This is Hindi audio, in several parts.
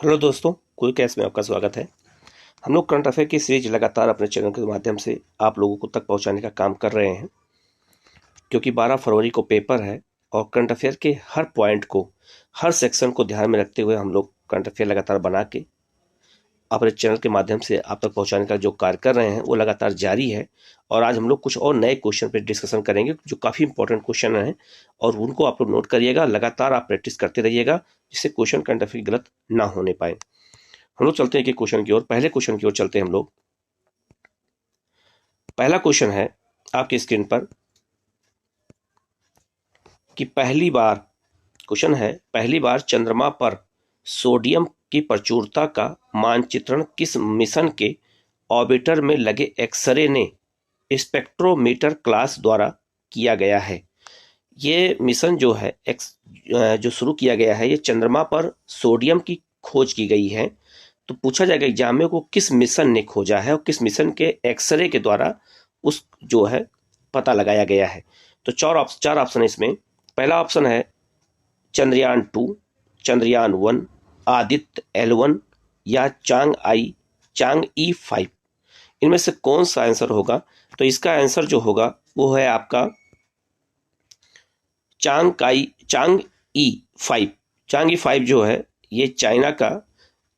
हेलो दोस्तों, कोई कैस में आपका स्वागत है। हम लोग करंट अफेयर की सीरीज लगातार अपने चैनल के माध्यम से आप लोगों को तक पहुंचाने का काम कर रहे हैं, क्योंकि 12 फरवरी को पेपर है और करंट अफेयर के हर पॉइंट को, हर सेक्शन को ध्यान में रखते हुए हम लोग करंट अफेयर लगातार बना के अपने चैनल के माध्यम से आप तक पहुंचाने का जो कार्य कर रहे हैं वो लगातार जारी है। और आज हम लोग कुछ और नए क्वेश्चन पे डिस्कशन करेंगे जो काफ़ी इंपॉर्टेंट क्वेश्चन हैं, और उनको आप लोग नोट करिएगा। लगातार आप प्रैक्टिस करते रहिएगा, जिससे क्वेश्चन करंट अफेयर गलत ना होने पाए। हम लोग चलते हैं कि क्वेश्चन की ओर। पहले क्वेश्चन की ओर चलते हैं हम लोग। पहला क्वेश्चन है आपकी स्क्रीन पर कि पहली बार चंद्रमा पर सोडियम की प्रचुरता का मानचित्रण किस मिशन के ऑर्बिटर में लगे एक्सरे ने स्पेक्ट्रोमीटर क्लास द्वारा किया गया है। ये मिशन जो है जो शुरू किया गया है, ये चंद्रमा पर सोडियम की खोज की गई है। तो पूछा जाएगा एग्जाम में को किस मिशन ने खोजा है और किस मिशन के एक्सरे के द्वारा उस जो है पता लगाया गया है। तो चार ऑप्शन है इसमें। पहला ऑप्शन है चंद्रयान 2, चंद्रयान 1, आदित्य L1 या चांग E5। इनमें से कौन सा आंसर होगा? तो इसका आंसर जो होगा वो है आपका चांग E5। चांग E5 जो है ये चाइना का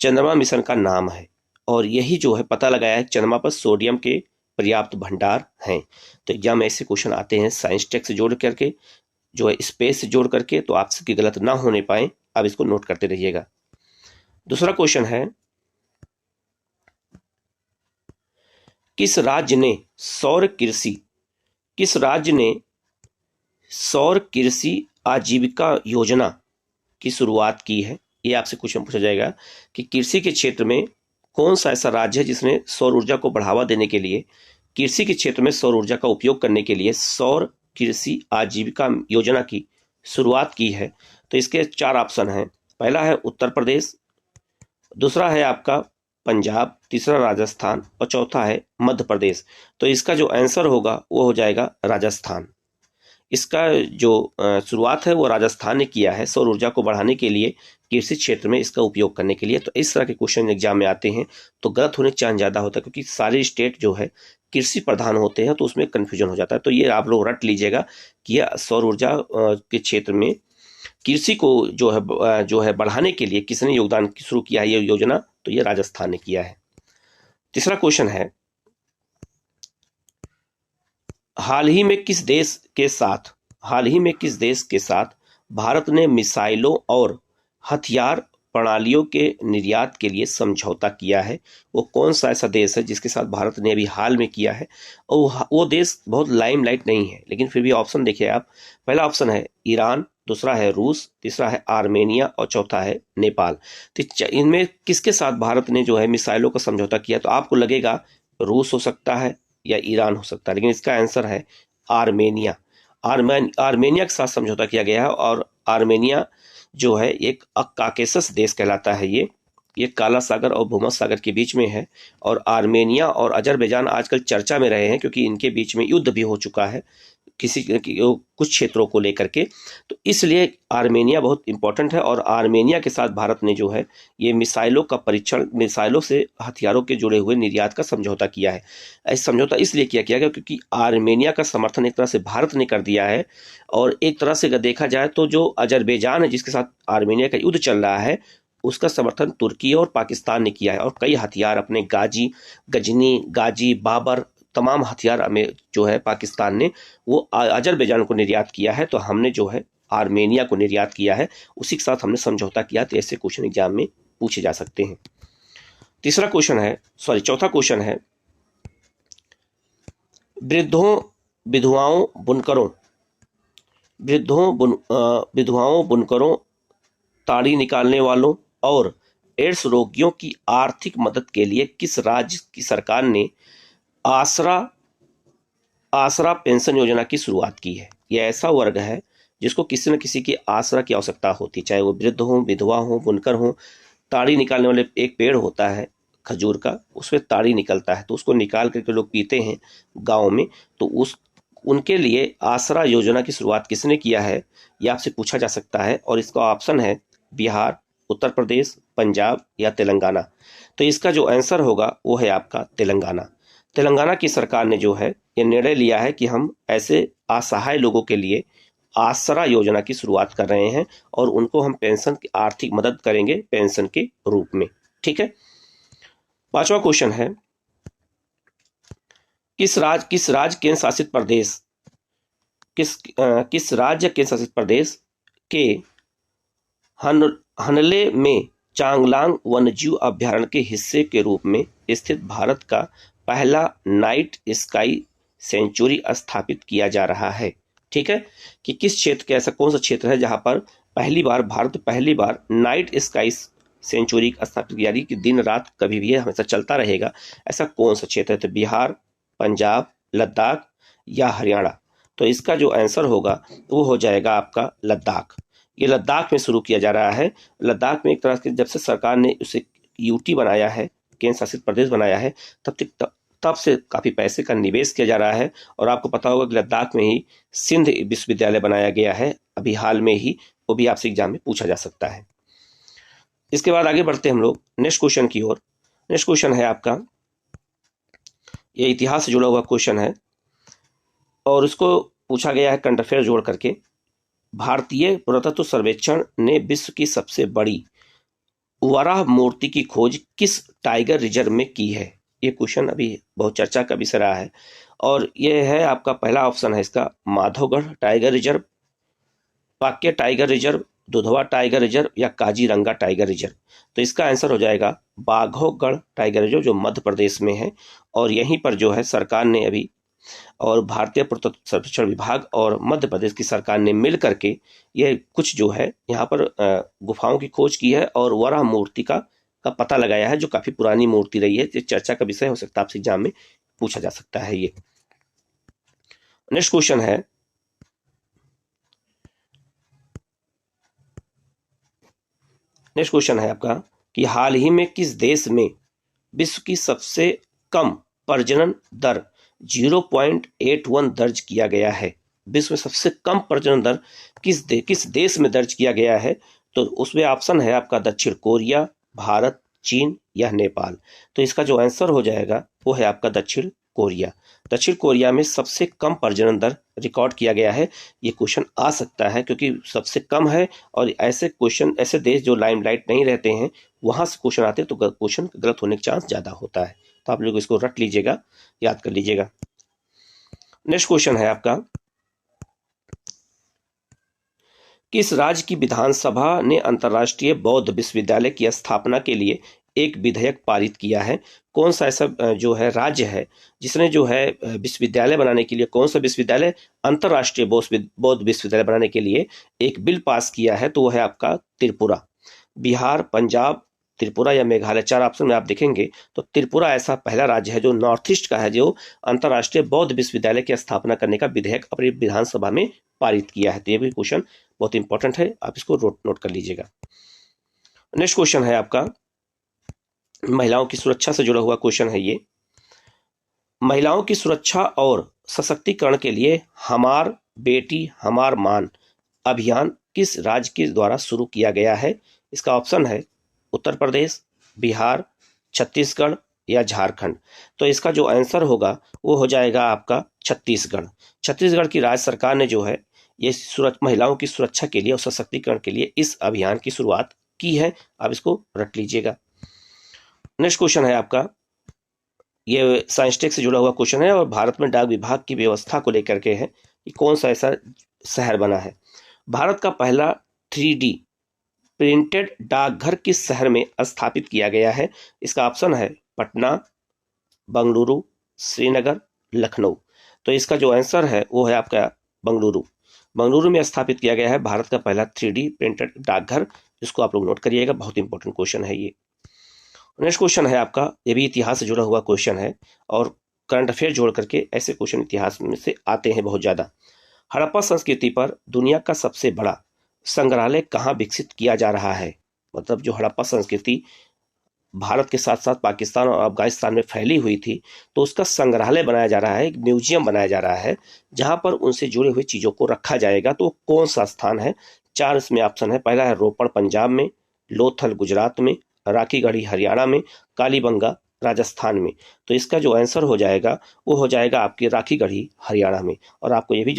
चंद्रमा मिशन का नाम है, और यही जो है पता लगाया है चंद्रमा पर सोडियम के पर्याप्त भंडार हैं। तो एग्जाम में ऐसे क्वेश्चन आते हैं साइंस टेक से जोड़ करके, जो है स्पेस से जोड़ करके, तो आपसे गलत ना होने पाए, आप इसको नोट करते रहिएगा। दूसरा क्वेश्चन है किस राज्य ने सौर कृषि आजीविका योजना की शुरुआत की है? ये आपसे क्वेश्चन पूछा जाएगा कि कृषि के क्षेत्र में कौन सा ऐसा राज्य है जिसने सौर ऊर्जा को बढ़ावा देने के लिए, कृषि के क्षेत्र में सौर ऊर्जा का उपयोग करने के लिए सौर कृषि आजीविका योजना की शुरुआत की है? तो इसके चार ऑप्शन हैं। पहला है उत्तर प्रदेश, दूसरा है आपका पंजाब, तीसरा राजस्थान और चौथा है मध्य प्रदेश। तो इसका जो आंसर होगा वो हो जाएगा राजस्थान। इसका जो शुरुआत है वो राजस्थान ने किया है सौर ऊर्जा को बढ़ाने के लिए, कृषि क्षेत्र में इसका उपयोग करने के लिए। तो इस तरह के क्वेश्चन एग्जाम में आते हैं तो गलत होने का चांस ज़्यादा होता है, क्योंकि सारे स्टेट जो है कृषि प्रधान होते हैं, तो उसमें कन्फ्यूजन हो जाता है। तो ये आप लोग रट लीजिएगा कि यह सौर ऊर्जा के क्षेत्र में कृषि को जो है बढ़ाने के लिए किसने योगदान शुरू किया है ये योजना? तो ये राजस्थान ने किया है। तीसरा क्वेश्चन है हाल ही में किस देश के साथ भारत ने मिसाइलों और हथियार प्रणालियों के निर्यात के लिए समझौता किया है? वो कौन सा ऐसा देश है जिसके साथ भारत ने अभी हाल में किया है? और वो देश बहुत लाइमलाइट नहीं है, लेकिन फिर भी ऑप्शन देखिए आप। पहला ऑप्शन है ईरान, दूसरा है रूस, तीसरा है आर्मेनिया और चौथा है नेपाल। तो इनमें किसके साथ भारत ने जो है मिसाइलों का समझौता किया? तो आपको लगेगा रूस हो सकता है या ईरान हो सकता है, लेकिन इसका आंसर है आर्मेनिया। आर्मेनिया के साथ समझौता किया गया है, और आर्मेनिया जो है एक काकेशस देश कहलाता है। ये काला सागर और भूमध्य सागर के बीच में है, और आर्मेनिया और अजरबैजान आजकल चर्चा में रहे हैं, क्योंकि इनके बीच में युद्ध भी हो चुका है कुछ क्षेत्रों को लेकर के। तो इसलिए आर्मेनिया बहुत इंपॉर्टेंट है, और आर्मेनिया के साथ भारत ने जो है ये मिसाइलों का परीक्षण, मिसाइलों से हथियारों के जुड़े हुए निर्यात का समझौता किया है। ऐसा समझौता इसलिए किया गया क्योंकि आर्मेनिया का समर्थन एक तरह से भारत ने कर दिया है, और एक तरह से अगर देखा जाए तो जो अजरबैजान है जिसके साथ आर्मेनिया का युद्ध चल रहा है, उसका समर्थन तुर्की और पाकिस्तान ने किया है। और कई हथियार अपने गाजी, बाबर, तमाम हथियार में जो है पाकिस्तान ने वो अजरबैजान को निर्यात किया है। तो हमने जो है आर्मेनिया को निर्यात किया है, उसी के साथ हमने समझौता किया। तो ऐसे क्वेश्चन एग्जाम में पूछे जा सकते हैं। चौथा क्वेश्चन है विधवाओं बुनकरों, ताड़ी निकालने वालों और एड्स रोगियों की आर्थिक मदद के लिए किस राज्य की सरकार ने आसरा पेंशन योजना की शुरुआत की है? यह ऐसा वर्ग है जिसको किसी न किसी की आसरा की आवश्यकता होती है, चाहे वो वृद्ध हो, विधवा हो, बुनकर हो। ताड़ी निकालने वाले, एक पेड़ होता है खजूर का, उसमें ताड़ी निकलता है, तो उसको निकाल करके लोग पीते हैं गाँव में। तो उनके लिए आसरा योजना की शुरुआत किसने किया है, यह आपसे पूछा जा सकता है। और इसका ऑप्शन है बिहार, उत्तर प्रदेश, पंजाब या तेलंगाना? तो इसका जो आंसर होगा वो है आपका तेलंगाना। तेलंगाना की सरकार ने जो है ये निर्णय लिया है कि हम ऐसे असहाय लोगों के लिए आसरा योजना की शुरुआत कर रहे हैं और उनको हम पेंशन की आर्थिक मदद करेंगे पेंशन के रूप में। ठीक है। पांचवा क्वेश्चन है, किस राज्य केंद्र शासित प्रदेश किस राज्य केंद्र शासित प्रदेश के हनले में चांगलांग वन्यजीव अभ्यारण्य के हिस्से के रूप में स्थित भारत का पहला नाइट स्काई सेंचुरी स्थापित किया जा रहा है? ठीक है, कि किस क्षेत्र के, ऐसा कौन सा क्षेत्र है जहां पर भारत पहली बार नाइट स्काई सेंचुरी स्थापित किया, कि दिन रात कभी भी हमेशा चलता रहेगा, ऐसा कौन सा क्षेत्र है? तो बिहार, पंजाब, लद्दाख या हरियाणा? तो इसका जो आंसर होगा वो हो जाएगा आपका लद्दाख। ये लद्दाख में शुरू किया जा रहा है। लद्दाख में एक तरह से जब से सरकार ने उसे यूटी बनाया है, केंद्र शासित प्रदेश बनाया है, तब से काफी पैसे का निवेश किया जा रहा है। और आपको पता होगा कि लद्दाख में ही सिंध विश्वविद्यालय बनाया गया है अभी हाल में ही, वो भी आपसे एग्जाम में पूछा जा सकता है। इसके बाद आगे बढ़ते हैं हम लोग नेक्स्ट क्वेश्चन की ओर। नेक्स्ट क्वेश्चन है आपका, ये इतिहास से जुड़ा हुआ क्वेश्चन है और इसको पूछा गया है करंट अफेयर जोड़ करके। भारतीय पुरातत्व सर्वेक्षण ने विश्व की सबसे बड़ी वराह मूर्ति की खोज किस टाइगर रिजर्व में की है? ये क्वेश्चन अभी बहुत चर्चा का विषय रहा है और ये है आपका पहला ऑप्शन है इसका Madhavgarh tiger reserve, Pakke tiger reserve, Dudhwa tiger reserve या काजीरंगा टाइगर रिजर्व? तो इसका आंसर हो जाएगा बाघोगढ़ टाइगर रिजर्व, जो मध्य प्रदेश में है। और यहीं पर जो है सरकार ने अभी, और भारतीय पुरातत्व सर्वेक्षण विभाग और मध्य प्रदेश की सरकार ने मिल करके ये कुछ जो है यहाँ पर गुफाओं की खोज की है और वराह मूर्ति का पता लगाया है, जो काफी पुरानी मूर्ति रही है। ये चर्चा का विषय हो सकता है, आपसे एग्जाम में पूछा जा सकता है ये। नेक्स्ट क्वेश्चन है, आपका कि हाल ही में किस देश में विश्व की सबसे कम प्रजनन दर 0.81 दर्ज किया गया है? विश्व में सबसे कम प्रजनन दर किस देश में दर्ज किया गया है? तो उसमें ऑप्शन है आपका दक्षिण कोरिया, भारत, चीन या नेपाल? तो इसका जो आंसर हो जाएगा वो है आपका दक्षिण कोरिया। दक्षिण कोरिया में सबसे कम प्रजनन दर रिकॉर्ड किया गया है। ये क्वेश्चन आ सकता है क्योंकि सबसे कम है और ऐसे क्वेश्चन, ऐसे देश जो लाइमलाइट नहीं रहते हैं वहां से क्वेश्चन आते हैं तो क्वेश्चन गलत होने का चांस ज्यादा होता है। तो आप लोग इसको रट लीजिएगा, याद कर लीजिएगा। नेक्स्ट क्वेश्चन है आपका, किस राज्य की विधानसभा ने अंतर्राष्ट्रीय बौद्ध विश्वविद्यालय की स्थापना के लिए एक विधेयक पारित किया है? कौन सा ऐसा जो है राज्य है जिसने जो है विश्वविद्यालय बनाने के लिए, कौन सा विश्वविद्यालय अंतर्राष्ट्रीय बौद्ध विश्वविद्यालय बनाने के लिए एक बिल पास किया है? तो वो है आपका त्रिपुरा। बिहार, पंजाब, त्रिपुरा या मेघालय, चार ऑप्शन में आप देखेंगे तो त्रिपुरा ऐसा पहला राज्य है जो नॉर्थ ईस्ट का है जो अंतर्राष्ट्रीय बौद्ध विश्वविद्यालय की स्थापना करने का विधेयक अपनी विधानसभा में पारित किया है। तो ये भी क्वेश्चन बहुत इंपॉर्टेंट है, आप इसको नोट कर लीजिएगा। नेक्स्ट क्वेश्चन है आपका, महिलाओं की सुरक्षा से जुड़ा हुआ क्वेश्चन है ये। महिलाओं की सुरक्षा और सशक्तिकरण के लिए हमार बेटी हमार मान अभियान किस राज्य के द्वारा शुरू किया गया है? इसका ऑप्शन है उत्तर प्रदेश, बिहार, छत्तीसगढ़ या झारखंड? तो इसका जो आंसर होगा वो हो जाएगा आपका छत्तीसगढ़। छत्तीसगढ़ की राज्य सरकार ने जो है ये महिलाओं की सुरक्षा के लिए और सशक्तिकरण के लिए इस अभियान की शुरुआत की है। आप इसको रट लीजिएगा। नेक्स्ट क्वेश्चन है आपका, ये साइंस टेक से जुड़ा हुआ क्वेश्चन है और भारत में डाक विभाग की व्यवस्था को लेकर के है कि कौन सा ऐसा शहर बना है। भारत का पहला 3D प्रिंटेड डाकघर किस शहर में स्थापित किया गया है? इसका ऑप्शन है पटना, बंगलुरु, श्रीनगर, लखनऊ। तो इसका जो आंसर है वो है आपका बंगलुरु। बंगलुरु में स्थापित किया गया है भारत का पहला 3D प्रिंटेड डाकघर, जिसको आप लोग नोट करिएगा, बहुत इंपॉर्टेंट क्वेश्चन है ये। नेक्स्ट क्वेश्चन है आपका, ये भी इतिहास से जुड़ा हुआ क्वेश्चन है और करंट अफेयर जोड़ करके ऐसे क्वेश्चन इतिहास में से आते हैं बहुत ज्यादा। हड़प्पा संस्कृति पर दुनिया का सबसे बड़ा संग्रहालय कहाँ विकसित किया जा रहा है? मतलब जो हड़प्पा संस्कृति भारत के साथ साथ पाकिस्तान और अफगानिस्तान में फैली हुई थी, तो उसका संग्रहालय बनाया जा रहा है, एक म्यूजियम बनाया जा रहा है जहां पर उनसे जुड़ी हुई चीजों को रखा जाएगा। तो कौन सा स्थान है? चार इसमें ऑप्शन है। पहला है रोपड़ पंजाब में, लोथल गुजरात में, राखीगढ़ी हरियाणा में, कालीबंगा राजस्थान में। तो इसका जो आंसर हो जाएगा वो हो जाएगा आपकी राखीगढ़ी हरियाणा में। और आपको ये भी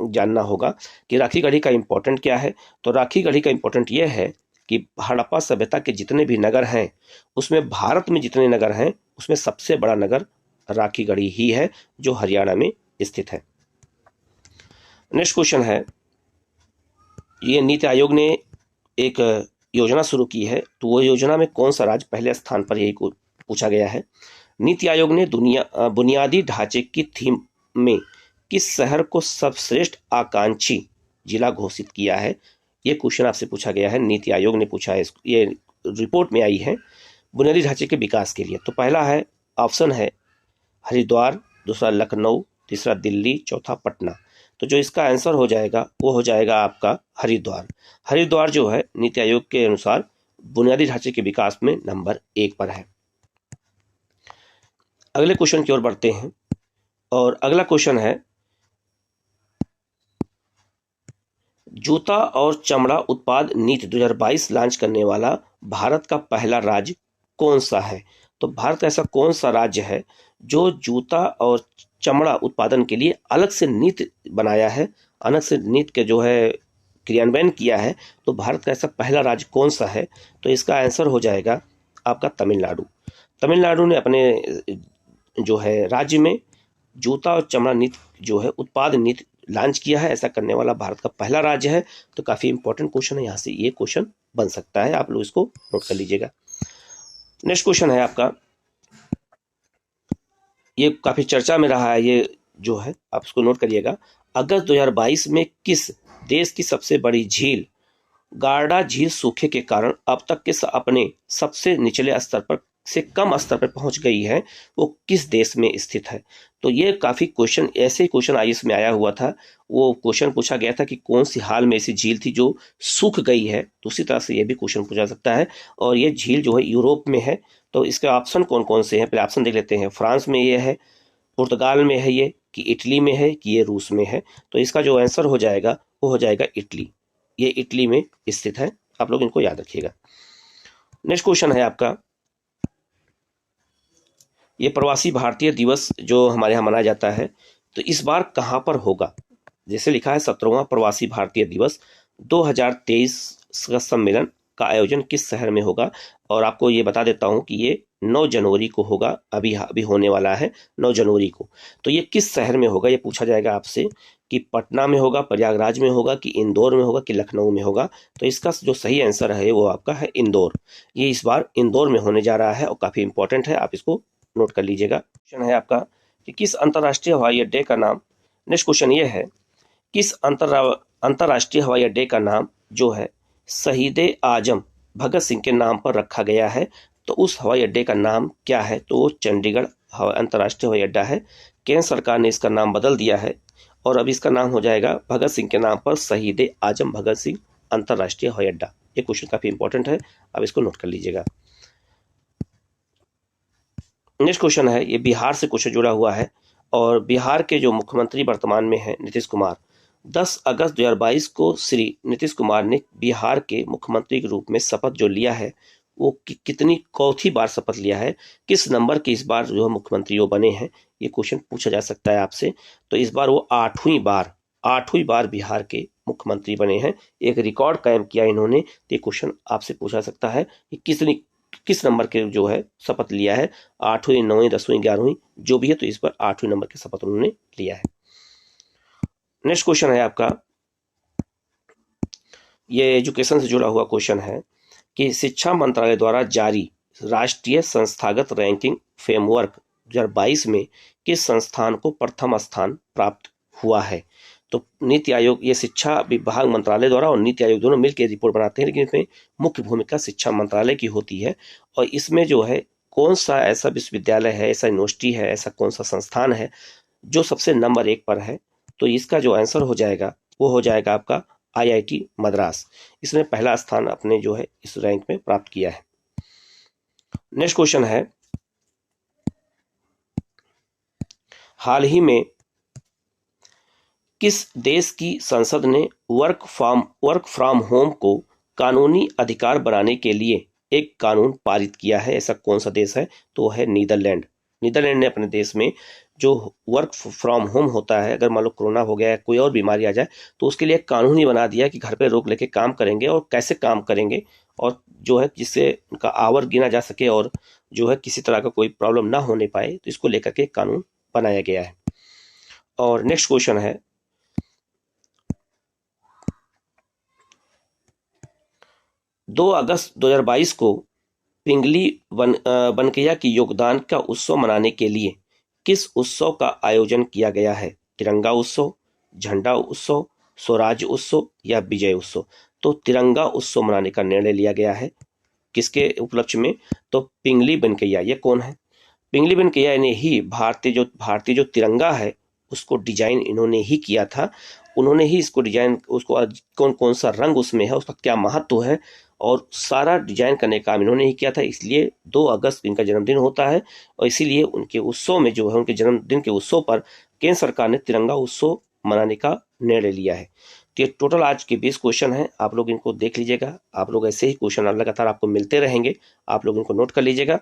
जानना होगा कि राखीगढ़ी का इम्पोर्टेंट क्या है। तो राखीगढ़ी का इम्पोर्टेंट ये है कि हड़प्पा सभ्यता के जितने भी नगर हैं उसमें, भारत में जितने नगर हैं उसमें सबसे बड़ा नगर राखीगढ़ी ही है, जो हरियाणा में स्थित है। नेक्स्ट क्वेश्चन है, ये नीति आयोग ने एक योजना शुरू की है, तो वो योजना में कौन सा राज्य पहले स्थान पर, यही पूछा गया है। नीति आयोग ने बुनियादी ढांचे की थीम में किस शहर को सर्वश्रेष्ठ आकांक्षी जिला घोषित किया है। ये क्वेश्चन आपसे पूछा गया है, नीति आयोग ने पूछा है, ये रिपोर्ट में आई है बुनियादी ढांचे के विकास के लिए। तो पहला है ऑप्शन है हरिद्वार, दूसरा लखनऊ, तीसरा दिल्ली, चौथा पटना। तो जो इसका आंसर हो जाएगा वो हो जाएगा आपका हरिद्वार। हरिद्वार जो है नीति आयोग के अनुसार बुनियादी ढांचे के विकास में नंबर 1 पर है। अगले क्वेश्चन की ओर बढ़ते हैं, और अगला क्वेश्चन है, जूता और चमड़ा उत्पाद नीति 2022 लॉन्च करने वाला भारत का पहला राज्य कौन सा है। तो भारत का ऐसा कौन सा राज्य है जो जूता और चमड़ा उत्पादन के लिए अलग से नीति बनाया है, अलग से नीति के जो है क्रियान्वयन किया है। तो भारत का ऐसा पहला राज्य कौन सा है। तो इसका आंसर हो जाएगा आपका तमिलनाडु। तमिलनाडु ने अपने जो है राज्य में जूता और चमड़ा नीति जो है उत्पाद नीति लॉन्च किया है। ऐसा करने वाला भारत का पहला राज्य है। तो काफी इंपॉर्टेंट क्वेश्चन है, यहाँ से ये क्वेश्चन बन सकता है, आप लोग इसको नोट कर लीजिएगा। नेक्स्ट क्वेश्चन है आपका, ये काफी चर्चा में रहा है, ये जो है आप इसको नोट करिएगा। अगस्त 2022 में किस देश की सबसे बड़ी झील गार्डा झील सूखे के कारण अब तक के अपने सबसे निचले स्तर पर से कम स्तर पर पहुंच गई है, वो किस देश में स्थित है। तो ये काफी क्वेश्चन, ऐसे क्वेश्चन आईएएस में आया हुआ था। वो क्वेश्चन पूछा गया था कि कौन सी हाल में ऐसी झील थी जो सूख गई है। तो उसी तरह से ये भी क्वेश्चन पूछा सकता है, और ये झील जो है यूरोप में है। तो इसके ऑप्शन कौन कौन से हैं, पहले ऑप्शन देख लेते हैं। फ्रांस में ये है, पुर्तगाल में है ये, कि इटली में है, कि ये रूस में है। तो इसका जो आंसर हो जाएगा वो हो जाएगा इटली। ये इटली में स्थित है, आप लोग इनको याद रखिएगा। नेक्स्ट क्वेश्चन है आपका, ये प्रवासी भारतीय दिवस जो हमारे यहाँ मनाया जाता है, तो इस बार कहाँ पर होगा। जैसे लिखा है 17वां प्रवासी भारतीय दिवस 2023 का सम्मेलन का आयोजन किस शहर में होगा। और आपको ये बता देता हूँ कि ये 9 जनवरी को होगा, अभी होने वाला है 9 जनवरी को। तो ये किस शहर में होगा, ये पूछा जाएगा आपसे कि पटना में होगा, प्रयागराज में होगा, कि इंदौर में होगा, कि लखनऊ में होगा। तो इसका जो सही आंसर है वो आपका है इंदौर। ये इस बार इंदौर में होने जा रहा है और काफी इंपॉर्टेंट है, आप इसको नोट कर लीजिएगा। क्वेश्चन है आपका कि किस अंतर्राष्ट्रीय हवाई अड्डे का नाम, नेक्स्ट क्वेश्चन ये है, किस अंतर्राष्ट्रीय हवाई अड्डे का नाम जो है शहीद आजम भगत सिंह के नाम पर रखा गया है। तो उस हवाई अड्डे का नाम क्या है। तो वो चंडीगढ़ अंतर्राष्ट्रीय हवाई अड्डा है। केंद्र सरकार ने इसका नाम बदल दिया है और अब इसका नाम हो जाएगा भगत सिंह के नाम पर शहीद आजम भगत सिंह अंतर्राष्ट्रीय हवाई अड्डा। ये क्वेश्चन काफी इंपॉर्टेंट है, अब इसको नोट कर लीजिएगा। नेक्स्ट क्वेश्चन है, ये बिहार से क्वेश्चन जुड़ा हुआ है, और बिहार के जो मुख्यमंत्री वर्तमान में हैं नीतीश कुमार, 10 अगस्त 2022 को श्री नीतीश कुमार ने बिहार के मुख्यमंत्री के रूप में शपथ जो लिया है, वो कितनी चौथी बार शपथ लिया है, किस नंबर के इस बार जो है वो बने हैं, ये क्वेश्चन पूछा जा सकता है आपसे। तो इस बार वो 8वीं बार बिहार के मुख्यमंत्री बने हैं। एक रिकॉर्ड कायम किया इन्होंने। ये क्वेश्चन आपसे पूछा सकता है कि किस नंबर के जो है शपथ लिया है, 8वीं, 9वीं, 10वीं, 11वीं जो भी है, तो इस पर 8वीं नंबर के शपथ उन्होंने लिया है। नेक्स्ट क्वेश्चन है आपका, ये एजुकेशन से जुड़ा हुआ क्वेश्चन है कि शिक्षा मंत्रालय द्वारा जारी राष्ट्रीय संस्थागत रैंकिंग फ्रेमवर्क 2022 में किस संस्थान को प्रथम स्थान प्राप्त हुआ है। तो नीति आयोग, ये शिक्षा विभाग मंत्रालय द्वारा और नीति आयोग दोनों मिलकर रिपोर्ट बनाते हैं, लेकिन इसमें मुख्य भूमिका शिक्षा मंत्रालय की होती है। और इसमें जो है कौन सा ऐसा विश्वविद्यालय है, ऐसा यूनिवर्सिटी है, ऐसा कौन सा संस्थान है जो सबसे नंबर 1 पर है। तो इसका जो आंसर हो जाएगा वो हो जाएगा आपका आईआईटी मद्रास। इसने पहला स्थान अपने जो है इस रैंक में प्राप्त किया है। नेक्स्ट क्वेश्चन है, हाल ही में किस देश की संसद ने वर्क फ्रॉम होम को कानूनी अधिकार बनाने के लिए एक कानून पारित किया है, ऐसा कौन सा देश है? तो है नीदरलैंड। नीदरलैंड ने अपने देश में जो वर्क फ्रॉम होम होता है, अगर मान लो कोरोना हो गया है, कोई और बीमारी आ जाए, तो उसके लिए एक कानून ही बना दिया कि घर पे रोक लेके काम करेंगे और कैसे काम करेंगे, और जो है जिससे उनका आवर गिना जा सके और जो है किसी तरह का कोई प्रॉब्लम ना होने पाए, तो इसको लेकर के कानून बनाया गया है। और नेक्स्ट क्वेश्चन है, 2 अगस्त 2022 को पिंगली बनकैया की योगदान का उत्सव मनाने के लिए किस उत्सव का आयोजन किया गया है? तिरंगा उत्सव, झंडा उत्सव, स्वराज उत्सव या विजय उत्सव? तो तिरंगा उत्सव मनाने का निर्णय लिया गया है। किसके उपलक्ष्य में? तो पिंगली बनकैया। ये कौन है? पिंगली बनकैया ने ही भारतीय जो तिरंगा है उसको डिजाइन इन्होंने ही किया था। उन्होंने ही इसको डिजाइन, उसको कौन कौन सा रंग उसमें है, उसका क्या महत्व है, और सारा डिजाइन करने का काम इन्होंने ही किया था। इसलिए 2 अगस्त इनका जन्मदिन होता है, और इसीलिए उनके उत्सव में जो है, उनके जन्मदिन के उत्सव पर केंद्र सरकार ने तिरंगा उत्सव मनाने का निर्णय लिया है। तो ये टोटल आज के 20 क्वेश्चन हैं, आप लोग इनको देख लीजिएगा। आप लोग ऐसे ही क्वेश्चन लगातार आपको मिलते रहेंगे, आप लोग इनको नोट कर लीजिएगा।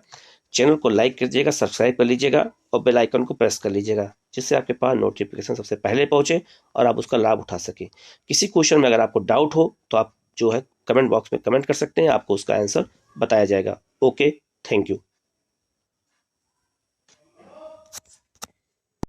चैनल को लाइक कीजिएगा, सब्सक्राइब कर लीजिएगा और बेल आइकन को प्रेस कर लीजिएगा, जिससे आपके पास नोटिफिकेशन सबसे पहले पहुंचे और आप उसका लाभ उठा सकें। किसी क्वेश्चन में अगर आपको डाउट हो तो आप जो है कमेंट बॉक्स में कमेंट कर सकते हैं, आपको उसका आंसर बताया जाएगा। Okay, thank you.